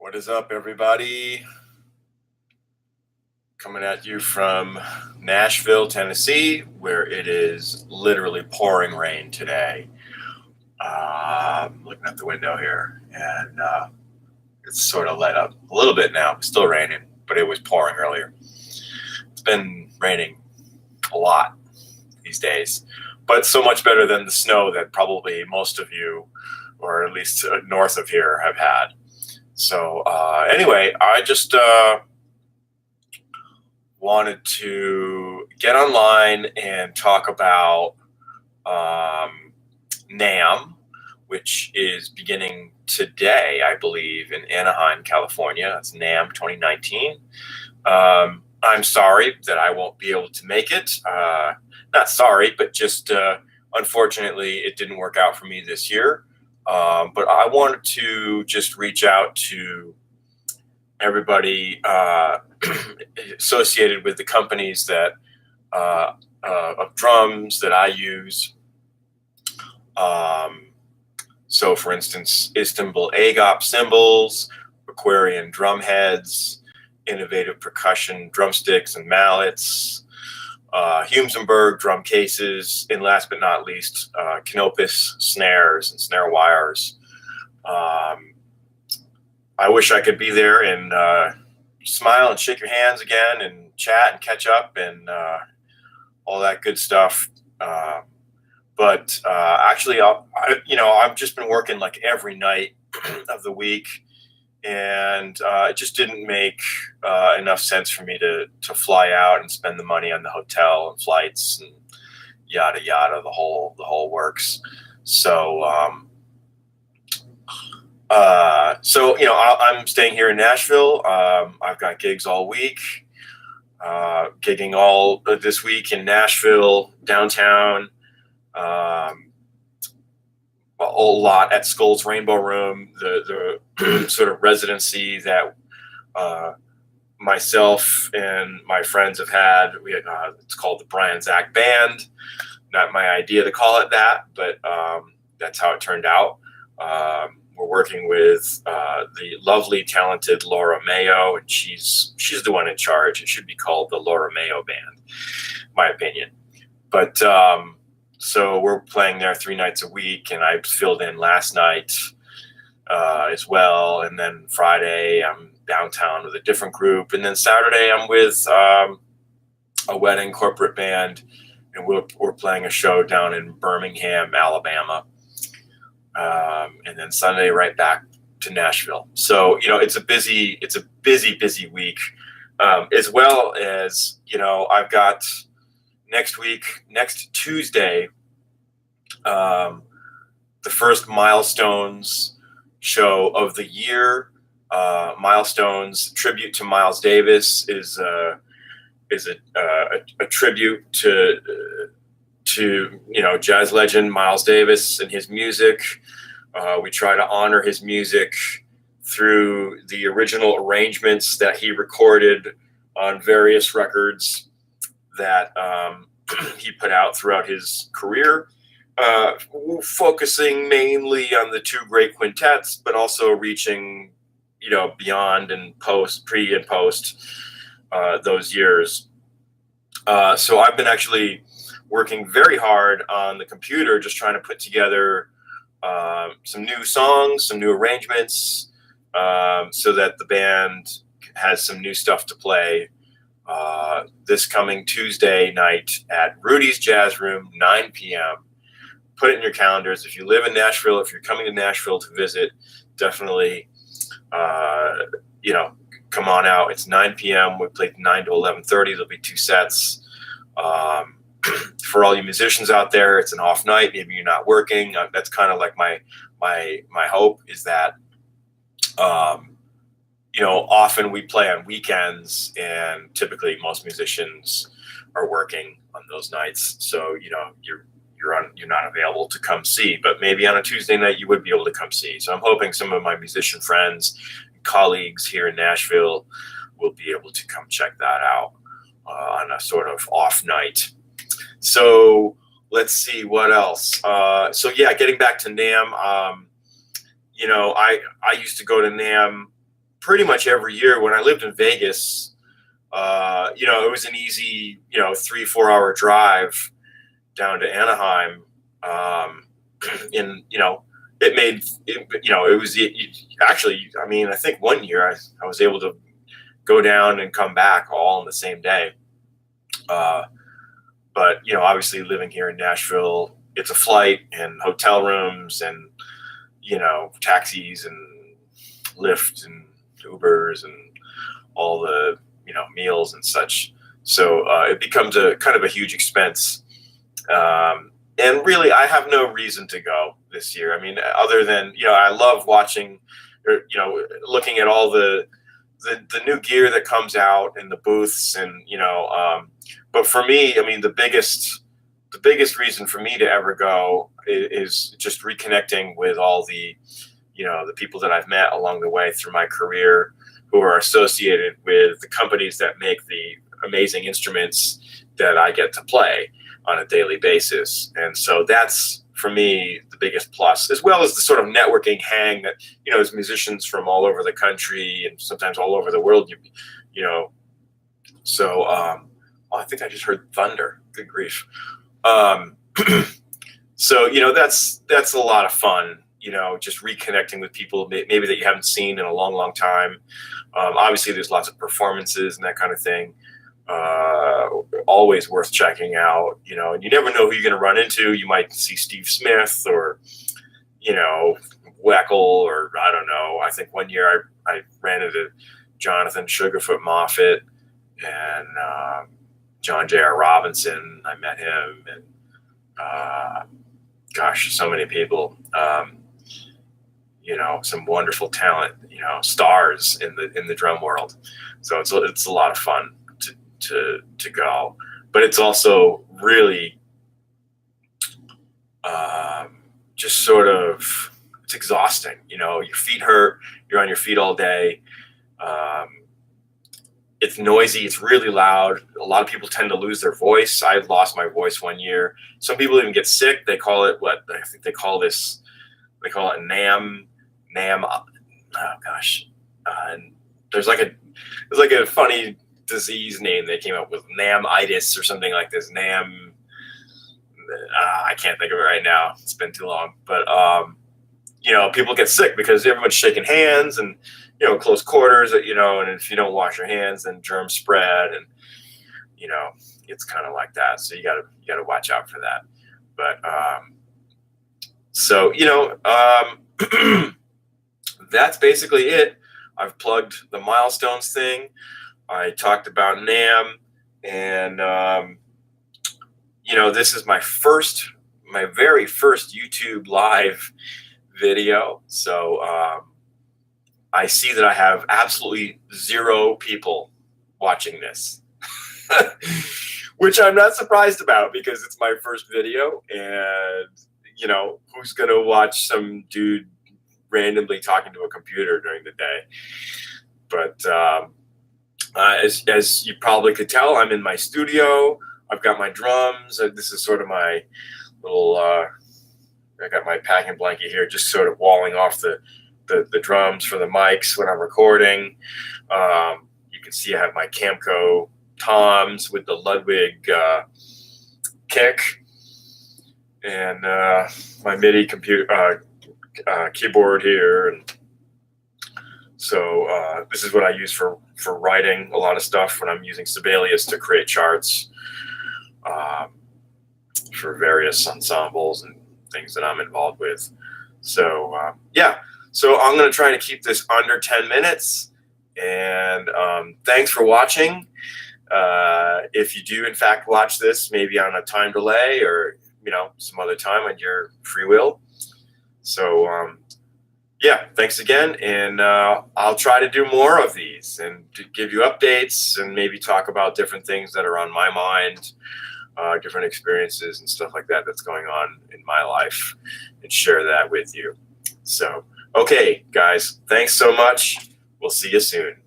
What is up, everybody? Coming at you from Nashville, Tennessee, where it is literally pouring rain today. Looking out the window here, and it's sort of let up a little bit now. It's still raining, but it was pouring earlier. It's been raining a lot these days, but so much better than the snow that probably most of you, or at least north of here, have had. So anyway, I just wanted to get online and talk about NAMM, which is beginning today, I believe, in Anaheim, California. That's NAMM 2019. I'm sorry that I won't be able to make it. Not sorry, but just unfortunately, it didn't work out for me this year. But I wanted to just reach out to everybody associated with the companies that of drums that I use. So, for instance, Istanbul Agop cymbals, Aquarian drum heads, Innovative Percussion drumsticks and mallets, Humsenberg drum cases, and last but not least, Canopus snares and snare wires. I wish I could be there and smile and shake your hands again and chat and catch up and all that good stuff. But actually, I've just been working like every night of the week, and it just didn't make enough sense for me to fly out and spend the money on the hotel and flights and yada yada, the whole works. So I'm staying here in Nashville. I've got gigs all week, gigging all this week in Nashville downtown. A whole lot at Skull's Rainbow Room, the sort of residency that myself and my friends have had. It's called the Brian Zach Band. Not my idea to call it that, but that's how it turned out. We're working with the lovely, talented Laura Mayo, and she's the one in charge. It should be called the Laura Mayo Band, my opinion. But so we're playing there 3 nights a week, and I filled in last night as well. And then Friday, I'm downtown with a different group. And then Saturday, I'm with a wedding corporate band, and we're playing a show down in Birmingham, Alabama. And then Sunday, right back to Nashville. So, it's a busy week, as well as, I've got next Tuesday, the first MILEStones show of the year. MILEStones tribute to Miles Davis is a tribute to jazz legend Miles Davis and his music. We try to honor his music through the original arrangements that he recorded on various records that he put out throughout his career, focusing mainly on the 2 great quintets, but also reaching, beyond and pre and post those years. So I've been actually working very hard on the computer, just trying to put together some new songs, some new arrangements, so that the band has some new stuff to play this coming Tuesday night at Rudy's Jazz Room, 9 p.m. Put it in your calendars. If you live in Nashville, if you're coming to Nashville to visit, definitely, come on out. It's 9 p.m. We play 9 to 11:30. There'll be 2 sets. For all you musicians out there, it's an off night. Maybe you're not working. That's kind of like my hope is that, often we play on weekends, and typically most musicians are working on those nights. So, you're not available to come see, but maybe on a Tuesday night you would be able to come see. So I'm hoping some of my musician friends and colleagues here in Nashville will be able to come check that out on a sort of off night. So let's see what else. So getting back to NAMM, I used to go to NAMM pretty much every year. When I lived in Vegas, it was an easy, 3-4 hour drive down to Anaheim. It made it, it was actually, I mean, I think one year I was able to go down and come back all in the same day. But obviously living here in Nashville, it's a flight and hotel rooms and taxis and Lyft and Ubers and all the meals and such. So it becomes a kind of a huge expense. And really, I have no reason to go this year. I mean, other than I love watching, or looking at all the new gear that comes out and the booths, and but for me, I mean, the biggest reason for me to ever go is just reconnecting with all the the people that I've met along the way through my career, who are associated with the companies that make the amazing instruments that I get to play on a daily basis. And so that's, for me, the biggest plus, as well as the sort of networking hang that, as musicians from all over the country and sometimes all over the world, so, I think I just heard thunder. Good grief. So, that's a lot of fun, just reconnecting with people maybe that you haven't seen in a long, long time. Obviously there's lots of performances and that kind of thing. Always worth checking out, and you never know who you're going to run into. You might see Steve Smith or, Weckl, or I don't know. I think one year I ran into Jonathan Sugarfoot Moffett and John J.R. Robinson. I met him, and so many people. Some wonderful talent, stars in the drum world. So it's a lot of fun to go, but it's also really just sort of, it's exhausting. Your feet hurt, you're on your feet all day. It's noisy, it's really loud. A lot of people tend to lose their voice. I lost my voice one year. Some people even get sick. They call it NAMM. Oh gosh. And there's like a funny disease name they came up with, NAMM-itis or something like this. NAMM, I can't think of it right now. It's been too long. But people get sick because everyone's shaking hands and close quarters. And if you don't wash your hands, then germs spread, and it's kind of like that. So you gotta watch out for that. But that's basically it. I've plugged the MILEStones thing. I talked about NAMM, and this is my very first YouTube live video. So I see that I have absolutely 0 people watching this, which I'm not surprised about, because it's my first video, and who's gonna watch some dude randomly talking to a computer during the day? But as you probably could tell, I'm in my studio. I've got my drums. This is sort of my little, I got my packing blanket here, just sort of walling off the drums for the mics when I'm recording. You can see I have my Camco toms with the Ludwig kick, and my MIDI computer keyboard here. And so this is what I use for writing a lot of stuff when I'm using Sibelius to create charts for various ensembles and things that I'm involved with. So so I'm going to try to keep this under 10 minutes. And thanks for watching. If you do in fact watch this, maybe on a time delay, or some other time on your free will. So thanks again, and I'll try to do more of these and to give you updates, and maybe talk about different things that are on my mind, different experiences and stuff like that that's going on in my life, and share that with you. So okay, guys, thanks so much. We'll see you soon.